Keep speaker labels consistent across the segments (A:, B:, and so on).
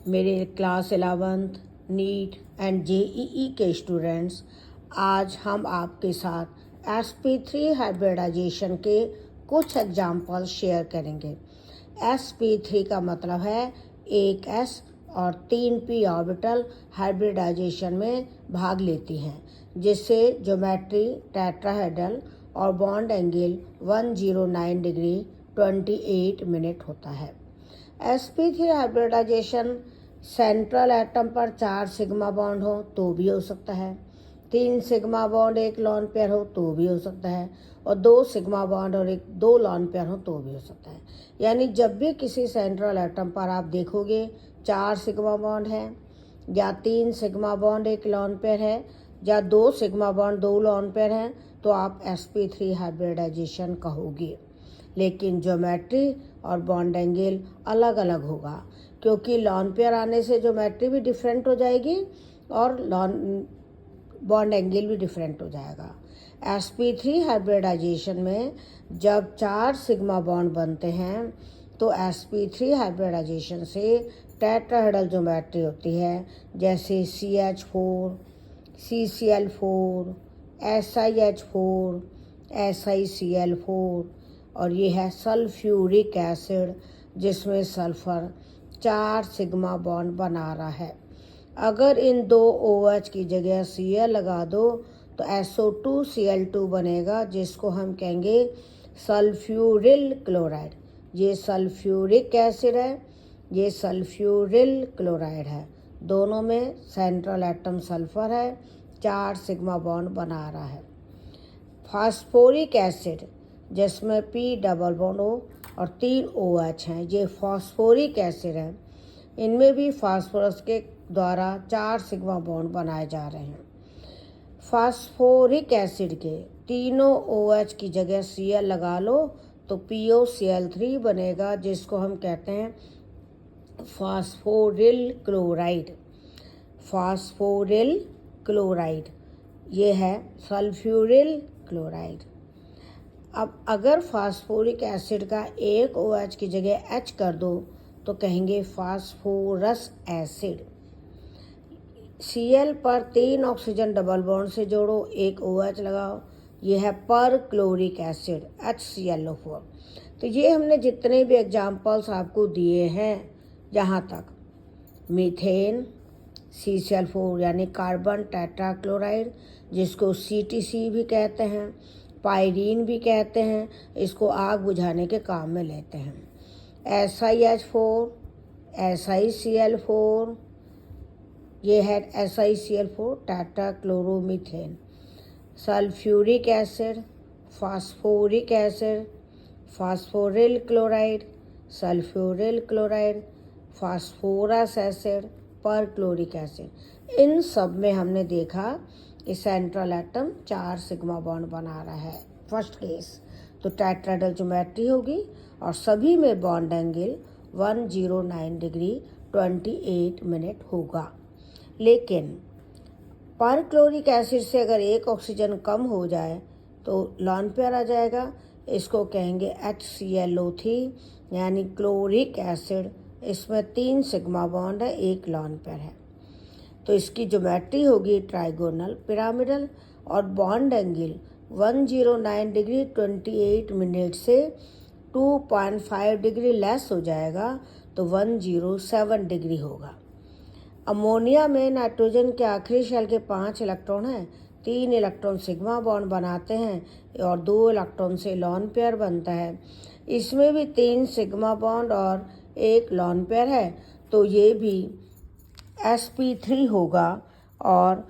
A: मेरे class 11th neat and JEE के students, आज हम आपके साथ sp3 हाइब्रिडाइजेशन के कुछ एग्जाम्पल शेयर करेंगे। sp3 का मतलब है एक s और 3p ऑर्बिटल हाइब्रिडाइजेशन में भाग लेती हैं, जिससे ज्योमेट्री टेट्राहेड्रल और बॉन्ड एंगल 109 डिग्री 28 मिनट होता है। sp3 हाइब्रिडाइजेशन सेंट्रल एटम पर 4 सिग्मा बॉन्ड हो तो भी हो सकता है, 3 सिग्मा बॉन्ड एक लॉन पेयर हो तो भी हो सकता है, और 2 सिग्मा बॉन्ड और 2 लॉन पेयर हो तो भी हो सकता है। यानी जब भी किसी सेंट्रल एटम पर आप देखोगे 4 सिग्मा बॉन्ड है, या 3 सिग्मा बॉन्ड एक लॉन पेयर है, या 2 सिग्मा बॉन्ड 2 लॉन पेयर हैं, तो आप sp3 हाइब्रिडाइजेशन कहोगे। लेकिन ज्योमेट्री और बॉन्ड एंगल अलग अलग होगा, क्योंकि लॉन पेयर आने से ज्योमेट्री भी डिफरेंट हो जाएगी और बॉन्ड एंगल भी डिफरेंट हो जाएगा। sp3 हाइब्रिडाइजेशन में जब 4 सिग्मा बॉन्ड बनते हैं तो sp3 हाइब्रिडाइजेशन से टेट्राहेड्रल ज्योमेट्री होती है, जैसे CH4, CCl4, SiH4, SiCl4, और ये है सल्फ्यूरिक एसिड, जिसमें सल्फर 4 सिग्मा बॉन्ड बना रहा है। अगर इन 2 OH की जगह Cl लगा दो तो SO2Cl2 बनेगा, जिसको हम कहेंगे सल्फ्यूरिल क्लोराइड। ये सल्फ्यूरिक एसिड है, ये सल्फ्यूरिल क्लोराइड है। दोनों में सेंट्रल एटम सल्फर है, 4 सिग्मा बॉन्ड बना रहा है। फास्फोरिक एसिड, जिसमें P डबल बॉन्ड हो और 3 OH हैं, ये फास्फोरिक एसिड है। इनमें भी फास्फोरस के द्वारा 4 सिग्मा बॉन्ड बनाए जा रहे हैं। फास्फोरिक एसिड के तीनों OH की जगह Cl लगा लो तो POCl3 बनेगा, जिसको हम कहते हैं फास्फोरिल क्लोराइड। फास्फोरिल क्लोराइड ये है सल्फ्यूरिल क्लोराइड। अब अगर फास्फोरिक एसिड का एक OH की जगह H कर दो तो कहेंगे फास्फोरस एसिड। Cl पर 3 ऑक्सीजन डबल बॉन्ड से जोड़ो, एक OH लगाओ, ये है पर क्लोरिक एसिड HClO4। तो ये हमने जितने भी एग्जाम्पल्स आपको दिए हैं यहाँ तक, मीथेन, CCl4 यानी कार्बन टेट्राक्लोराइड, जिसको CTC भी कहते हैं, पायरीन भी कहते हैं, इसको आग बुझाने के काम में लेते हैं। SiH4, SiCl4, ये है SiCl4 tetrachloromethane. Sulphuric acid, phosphoric acid, phosphoryl chloride, sulphuryl chloride, phosphorus acid, perchloric acid. इन सब में हमने देखा कि सेंट्रल एटम 4 सिग्मा बॉन्ड बना रहा है, फर्स्ट केस। तो टेट्राहेड्रल ज्योमेट्री होगी और सभी में बॉन्ड एंगल 109 डिग्री 28 मिनट होगा। लेकिन पर क्लोरिक एसिड से अगर एक ऑक्सीजन कम हो जाए तो लॉन पेयर आ जाएगा, इसको कहेंगे HClO3 यानी क्लोरिक एसिड। इसमें 3 सिग्मा बॉन्ड है, एक लॉन पेयर है, तो इसकी ज्योमेट्री होगी ट्राइगोनल पिरामिडल और बॉन्ड एंगल 109 डिग्री 28 मिनट से 2.5 डिग्री लेस हो जाएगा, तो 107 डिग्री होगा। अमोनिया में नाइट्रोजन के आखिरी शेल के 5 इलेक्ट्रॉन हैं, 3 इलेक्ट्रॉन सिग्मा बॉन्ड बनाते हैं और 2 इलेक्ट्रॉन से लॉन पेयर बनता है। इसमें भी 3 सिग्मा बॉन्ड और 1 लॉन पेयर है, तो ये भी sp3 होगा, और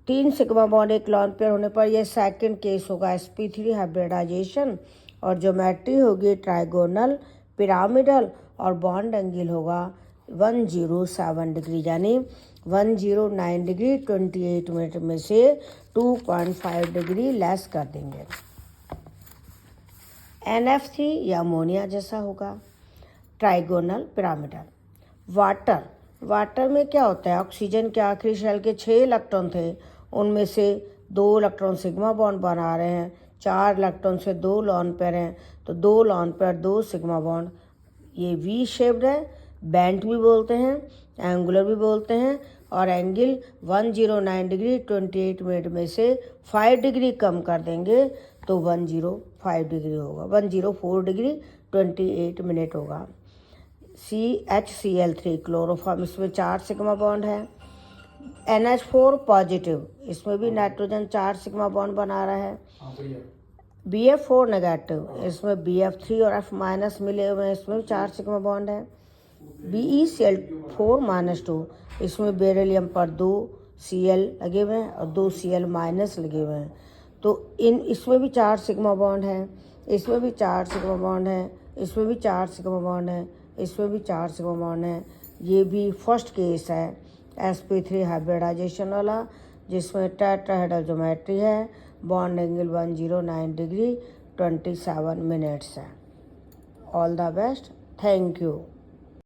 A: 3 सिग्मा बॉन्ड 1 लॉन पेयर होने पर यह सेकंड केस होगा sp3 हाइब्रिडाइजेशन, और ज्योमेट्री होगी ट्राइगोनल पिरामिडल और बॉन्ड एंगल होगा 107 डिग्री, यानी 109 डिग्री 28 मिनट में से 2.5 डिग्री लेस कर देंगे। NF3 या अमोनिया जैसा होगा, ट्राइगोनल पिरामिडल। वाटर में क्या होता है, ऑक्सीजन के आखिरी शेल के 6 इलेक्ट्रॉन थे, उनमें से 2 इलेक्ट्रॉन सिग्मा बॉन्ड बना रहे हैं, 4 इलेक्ट्रॉन से 2 लॉन पेयर हैं, तो 2 लॉन पेयर 2 सिग्मा बॉन्ड, ये V शेप्ड है, बेंट भी बोलते हैं, एंगुलर भी बोलते हैं। और एंगल 109 डिग्री 28 मिनट में से 5 डिग्री कम कर देंगे तो 105 डिग्री होगा, 104 डिग्री 28 मिनट होगा। CHCl3 क्लोरोफॉर्म, इसमें 4 सिग्मा बॉन्ड है। NH4 पॉजिटिव, इसमें भी नाइट्रोजन 4 सिग्मा बॉन्ड बना रहा है। BF4 नेगेटिव, इसमें BF3 और F माइनस मिले हुए हैं, इसमें भी 4 सिग्मा बॉन्ड है। BeCl4-2, इसमें बेरिलियम पर 2 Cl लगे हुए हैं और 2 Cl माइनस लगे हुए हैं। तो इसमें भी 4 सिग्मा बॉन्ड है, इसमें भी 4 सिग्मा बॉन्ड है, इसमें भी 4 सिग्मा बॉन्ड है, इसमें भी 4 सिग्मा बॉन्ड है। ये भी फर्स्ट केस है sp3 हाइब्रिडाइजेशन वाला, जिसमें टेट्राहेड्रल ज्योमेट्री है। बॉन्ड एंगल 109 डिग्री 27 मिनट्स है। All the best, thank you.